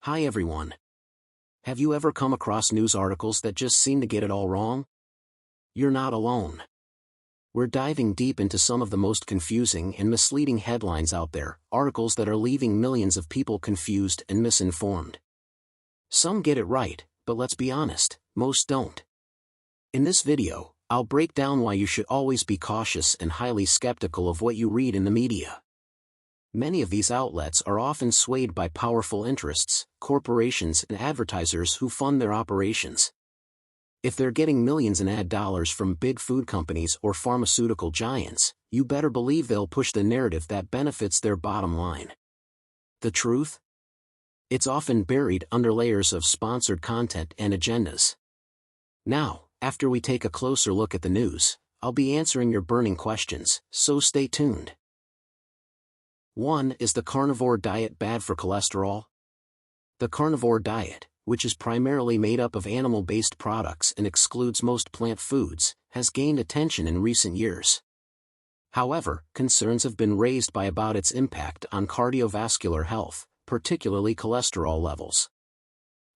Hi everyone. Have you ever come across news articles that just seem to get it all wrong? You're not alone. We're diving deep into some of the most confusing and misleading headlines out there, articles that are leaving millions of people confused and misinformed. Some get it right, but let's be honest, most don't. In this video, I'll break down why you should always be cautious and highly skeptical of what you read in the media. Many of these outlets are often swayed by powerful interests, corporations and advertisers who fund their operations. If they're getting millions in ad dollars from big food companies or pharmaceutical giants, you better believe they'll push the narrative that benefits their bottom line. The truth? It's often buried under layers of sponsored content and agendas. Now, after we take a closer look at the news, I'll be answering your burning questions, so stay tuned. 1. Is the carnivore diet bad for cholesterol? The carnivore diet, which is primarily made up of animal-based products and excludes most plant foods, has gained attention in recent years. However, concerns have been raised about its impact on cardiovascular health, particularly cholesterol levels.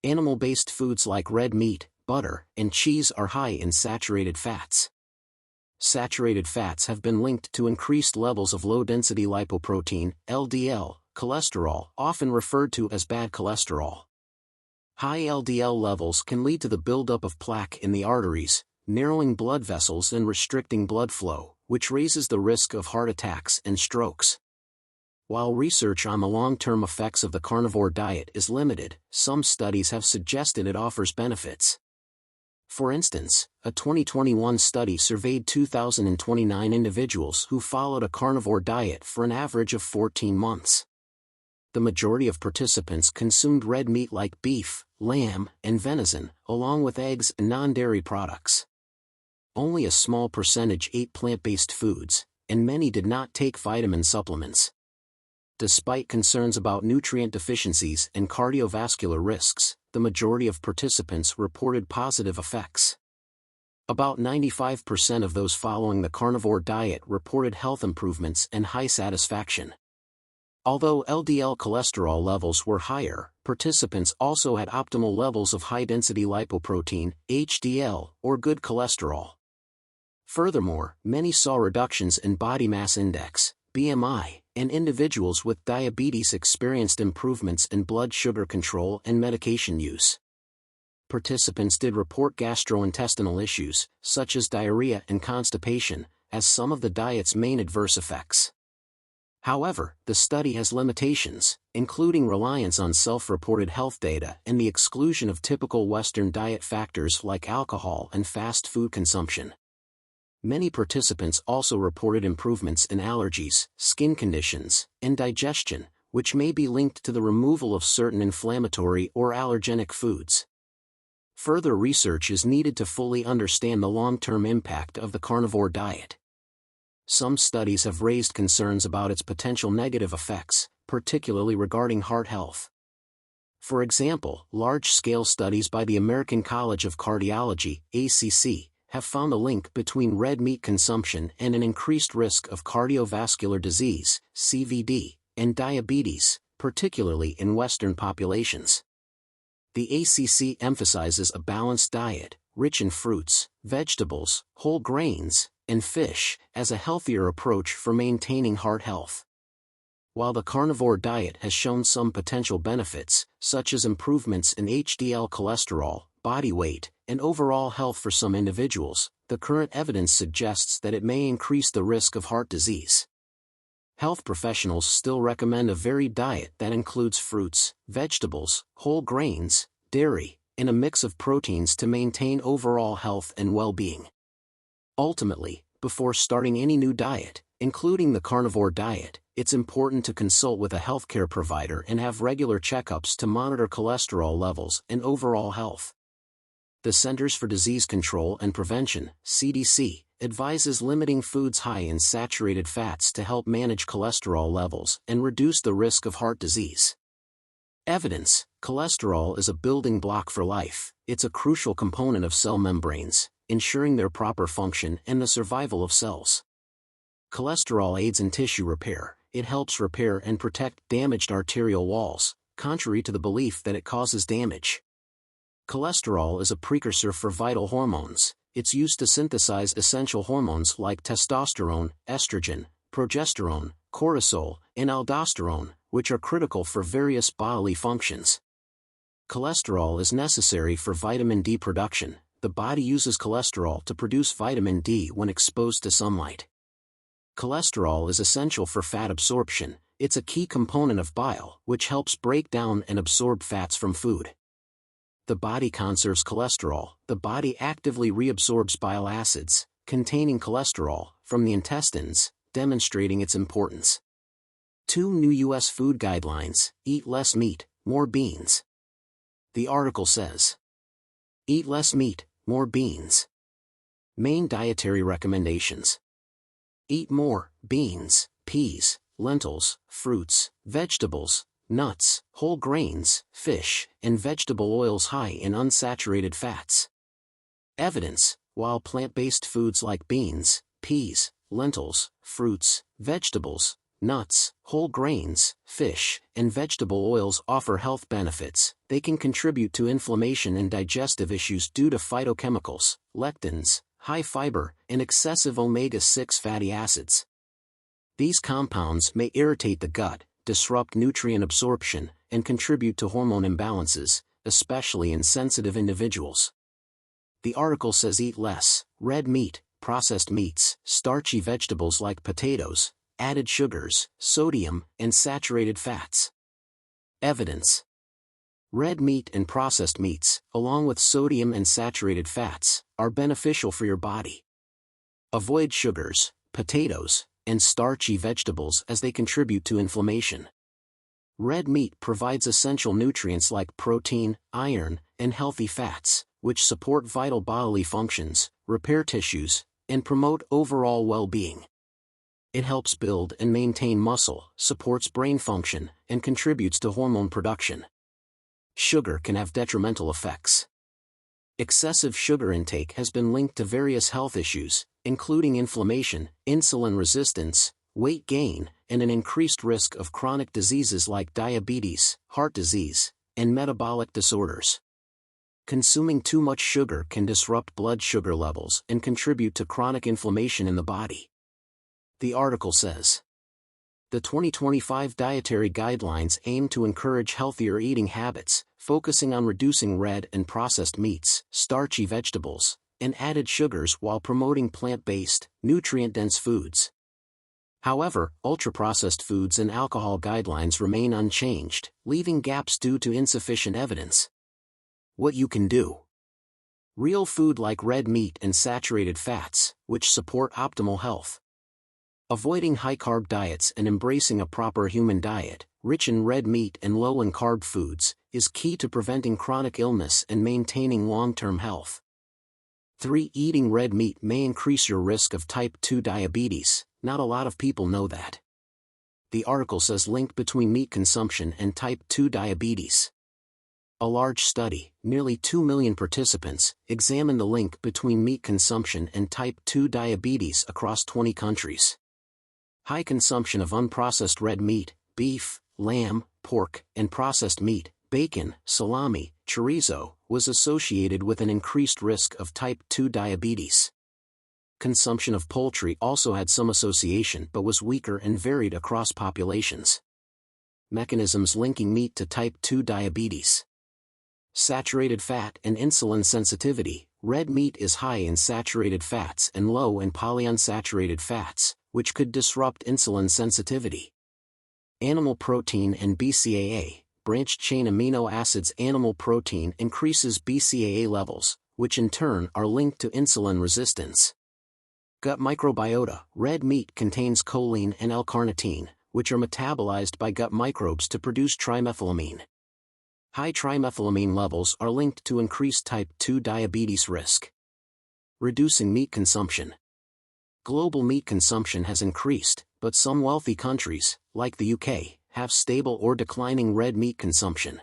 Animal-based foods like red meat, butter, and cheese are high in saturated fats. Saturated fats have been linked to increased levels of low-density lipoprotein, LDL, cholesterol, often referred to as bad cholesterol. High LDL levels can lead to the buildup of plaque in the arteries, narrowing blood vessels and restricting blood flow, which raises the risk of heart attacks and strokes. While research on the long-term effects of the carnivore diet is limited, some studies have suggested it offers benefits. For instance, a 2021 study surveyed 2,029 individuals who followed a carnivore diet for an average of 14 months. The majority of participants consumed red meat like beef, lamb, and venison, along with eggs and non-dairy products. Only a small percentage ate plant-based foods, and many did not take vitamin supplements. Despite concerns about nutrient deficiencies and cardiovascular risks, the majority of participants reported positive effects. About 95% of those following the carnivore diet reported health improvements and high satisfaction. Although LDL cholesterol levels were higher, participants also had optimal levels of high-density lipoprotein, HDL, or good cholesterol. Furthermore, many saw reductions in body mass index, BMI, and individuals with diabetes experienced improvements in blood sugar control and medication use. Participants did report gastrointestinal issues, such as diarrhea and constipation, as some of the diet's main adverse effects. However, the study has limitations, including reliance on self-reported health data and the exclusion of typical Western diet factors like alcohol and fast food consumption. Many participants also reported improvements in allergies, skin conditions, and digestion, which may be linked to the removal of certain inflammatory or allergenic foods. Further research is needed to fully understand the long-term impact of the carnivore diet. Some studies have raised concerns about its potential negative effects, particularly regarding heart health. For example, large-scale studies by the American College of Cardiology, ACC, have found a link between red meat consumption and an increased risk of cardiovascular disease, CVD, and diabetes, particularly in Western populations. The ACC emphasizes a balanced diet, rich in fruits, vegetables, whole grains, and fish, as a healthier approach for maintaining heart health. While the carnivore diet has shown some potential benefits, such as improvements in HDL cholesterol, body weight, and overall health for some individuals, the current evidence suggests that it may increase the risk of heart disease. Health professionals still recommend a varied diet that includes fruits, vegetables, whole grains, dairy, and a mix of proteins to maintain overall health and well-being. Ultimately, before starting any new diet, including the carnivore diet, it's important to consult with a healthcare provider and have regular checkups to monitor cholesterol levels and overall health. The Centers for Disease Control and Prevention, CDC, advises limiting foods high in saturated fats to help manage cholesterol levels and reduce the risk of heart disease. Evidence: cholesterol is a building block for life. It's a crucial component of cell membranes, ensuring their proper function and the survival of cells. Cholesterol aids in tissue repair. It helps repair and protect damaged arterial walls, contrary to the belief that it causes damage. Cholesterol is a precursor for vital hormones. It's used to synthesize essential hormones like testosterone, estrogen, progesterone, cortisol, and aldosterone, which are critical for various bodily functions. Cholesterol is necessary for vitamin D production. The body uses cholesterol to produce vitamin D when exposed to sunlight. Cholesterol is essential for fat absorption. It's a key component of bile, which helps break down and absorb fats from food. The body conserves cholesterol. The body actively reabsorbs bile acids, containing cholesterol, from the intestines, demonstrating its importance. 2 new U.S. food guidelines: eat less meat, more beans. The article says, eat less meat, more beans. Main dietary recommendations: eat more beans, peas, lentils, fruits, vegetables, nuts, whole grains, fish, and vegetable oils high in unsaturated fats. Evidence: while plant-based foods like beans, peas, lentils, fruits, vegetables, nuts, whole grains, fish, and vegetable oils offer health benefits, they can contribute to inflammation and digestive issues due to phytochemicals, lectins, high fiber, and excessive omega-6 fatty acids. These compounds may irritate the gut, disrupt nutrient absorption, and contribute to hormone imbalances, especially in sensitive individuals. The article says eat less red meat, processed meats, starchy vegetables like potatoes, added sugars, sodium, and saturated fats. Evidence: red meat and processed meats, along with sodium and saturated fats, are beneficial for your body. Avoid sugars, potatoes, and starchy vegetables as they contribute to inflammation. Red meat provides essential nutrients like protein, iron, and healthy fats, which support vital bodily functions, repair tissues, and promote overall well-being. It helps build and maintain muscle, supports brain function, and contributes to hormone production. Sugar can have detrimental effects. Excessive sugar intake has been linked to various health issues, including inflammation, insulin resistance, weight gain, and an increased risk of chronic diseases like diabetes, heart disease, and metabolic disorders. Consuming too much sugar can disrupt blood sugar levels and contribute to chronic inflammation in the body. The article says, the 2025 dietary guidelines aim to encourage healthier eating habits, focusing on reducing red and processed meats, starchy vegetables, and added sugars while promoting plant-based, nutrient-dense foods. However, ultra-processed foods and alcohol guidelines remain unchanged, leaving gaps due to insufficient evidence. What you can do: real food like red meat and saturated fats, which support optimal health. Avoiding high-carb diets and embracing a proper human diet, rich in red meat and low in carb foods, is key to preventing chronic illness and maintaining long-term health. 3. Eating red meat may increase your risk of type 2 diabetes. Not a lot of people know that. The article says link between meat consumption and type 2 diabetes. A large study, nearly 2 million participants, examined the link between meat consumption and type 2 diabetes across 20 countries. High consumption of unprocessed red meat, beef, lamb, pork, and processed meat, bacon, salami, chorizo, was associated with an increased risk of type 2 diabetes. Consumption of poultry also had some association but was weaker and varied across populations. Mechanisms linking meat to type 2 diabetes. Saturated fat and insulin sensitivity. Red meat is high in saturated fats and low in polyunsaturated fats, which could disrupt insulin sensitivity. Animal protein and BCAA, branched-chain amino acids. Animal protein increases BCAA levels, which in turn are linked to insulin resistance. Gut microbiota. Red meat contains choline and L-carnitine, which are metabolized by gut microbes to produce trimethylamine. High trimethylamine levels are linked to increased type 2 diabetes risk. Reducing meat consumption. Global meat consumption has increased, but some wealthy countries, like the UK, have stable or declining red meat consumption.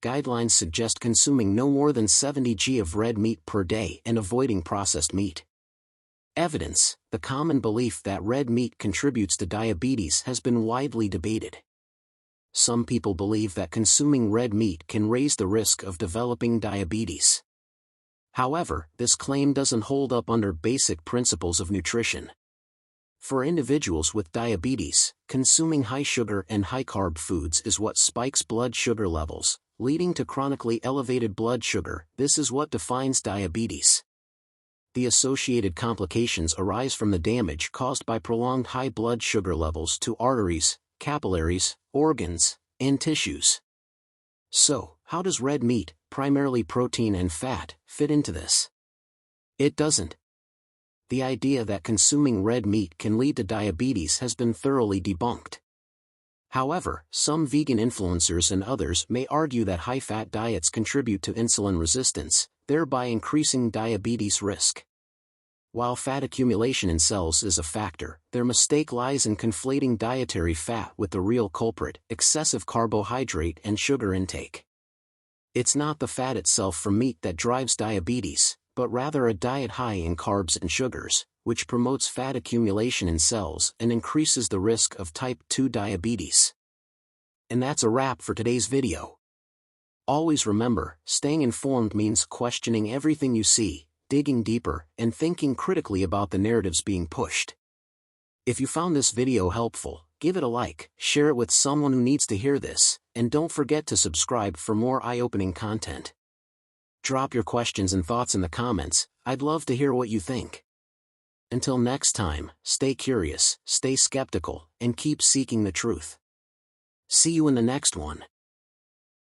Guidelines suggest consuming no more than 70 g of red meat per day and avoiding processed meat. Evidence: the common belief that red meat contributes to diabetes has been widely debated. some people believe that consuming red meat can raise the risk of developing diabetes. However, this claim doesn't hold up under basic principles of nutrition. For individuals with diabetes, consuming high-sugar and high-carb foods is what spikes blood sugar levels, leading to chronically elevated blood sugar. This is what defines diabetes. The associated complications arise from the damage caused by prolonged high blood sugar levels to arteries, capillaries, organs, and tissues. So, how does red meat, primarily protein and fat, fit into this? It doesn't. The idea that consuming red meat can lead to diabetes has been thoroughly debunked. However, some vegan influencers and others may argue that high-fat diets contribute to insulin resistance, thereby increasing diabetes risk. While fat accumulation in cells is a factor, their mistake lies in conflating dietary fat with the real culprit, excessive carbohydrate and sugar intake. It's not the fat itself from meat that drives diabetes, but rather a diet high in carbs and sugars, which promotes fat accumulation in cells and increases the risk of type 2 diabetes. And that's a wrap for today's video. Always remember, staying informed means questioning everything you see, digging deeper, and thinking critically about the narratives being pushed. If you found this video helpful, give it a like, share it with someone who needs to hear this, and don't forget to subscribe for more eye-opening content. Drop your questions and thoughts in the comments. I'd love to hear what you think. Until next time, stay curious, stay skeptical, and keep seeking the truth. See you in the next one.